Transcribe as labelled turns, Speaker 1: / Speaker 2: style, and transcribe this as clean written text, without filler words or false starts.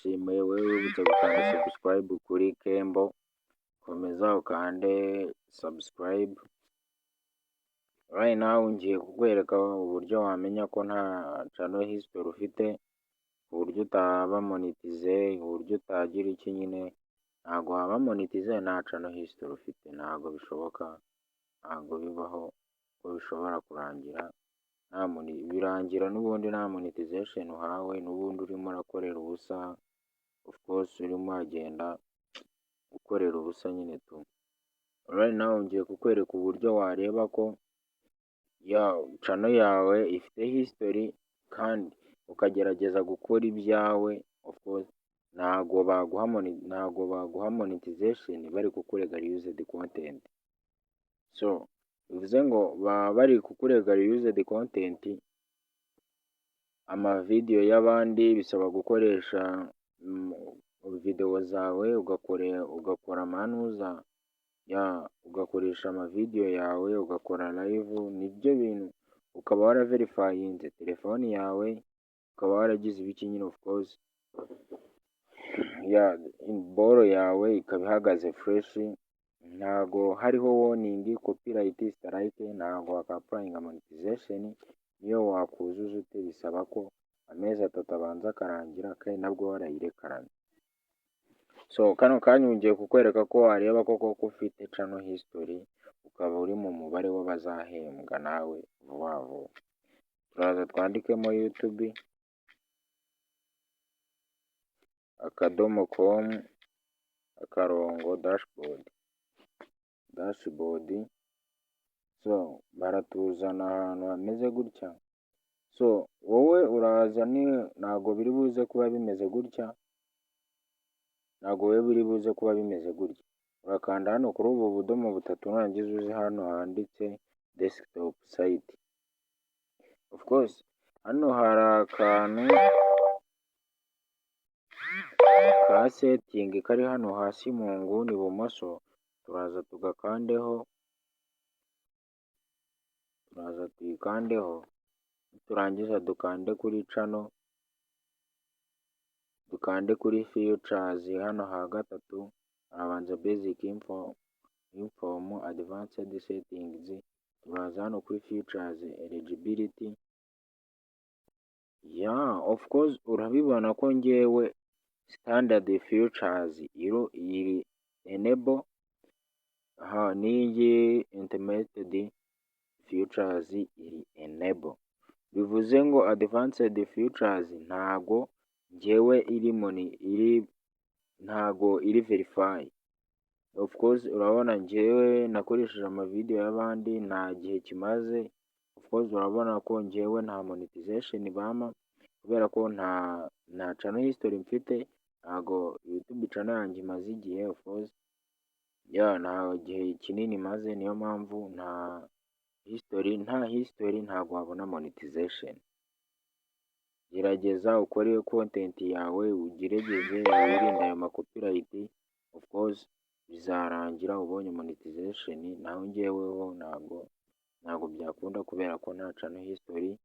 Speaker 1: ndagushimiye wowe wibutse gukanda subscribe kuri Kembo, komeza ukande subscribe. Right now ngiye kukwereka uburyo wamenya ko nta channel history ufite, uburyo utaba monetize, uburyo utagira iki nyine, ntago waba monetize nta channel history ufite, ntago bishoboka, ntago bibaho ko bishobora kurangira birangira n'ubundi nta monetization uhawe, n'ubundi urimo urakorera ubusa, of course urimo uragenda ukorera ubusa nyine tu. Right now ngiye kukwereka uburyo wareba ko channel yawe ifite history kandi ukagerageza gukora ibyawe. Of course ntago baguha monetization bari kukurega used content. So bivuze ngo baba bari kukurega used content, amavideo y'abandi bisaba gukoresha video zawe ugakora manuza ugakoresha amavideo yawe, ugakora live, nibyo bintu ukaba waraverifyinze telefoni yawe, ukaba waragize ibiki nyine. Of course boro yawe ikaba ihagaze fresh, ntago hariho warning, copyright, strike, ntago wakapplyinga monetization. Niyo wakuzuza ute bisaba ko amezi 3 abanza akarangira kandi nabwo warayirekaranye. So kano kanya ngiye kukwereka ko wareba koko ko ufite channel history, ukaba uri mu mubare w'abazahembwa nawe vuba vuba. Turaza twandikemo YouTube .com dashboard. So baratuzana ahantu hameze gutya. So wowe uraza ntago biri buze kuba bimeze gutya, urakanda hano kuri ubu budomo butatu, nurangiza uze hano handitse desktop site. Of course hano hari akantu ka setting kari hano hasi mu nguni ibumoso, turaza tuyikandeho, turangiza dukande kuri channel, dukande kuri features hano ha gatatu, harabanza basic inform advanced settings, turaza hano kuri features eligibility. Of course urabibona ko ngewe standard features iri enable, n'iyi intermediate features iri enable. Bivuze ngo advanced features ntago ngewe ntago iri verify. Of course urabona ngewe nakoresheje amavideo y'abandi, nta gihe kimaze. Of course urabona ko ngewe nta monetization bama, kubera ko nta channel history mfite, ntago YouTube channel yanjye imaze igihe. Of course nta gihe kinini maze, niyo mpamvu nta history ntago wabona monetization. Gerageza ukore content yawe, ugerageze wirinde ayo copyright. Of course bizarangira ubonye monetization, naho ngeweho ntago byakunda kubera ko nta channel history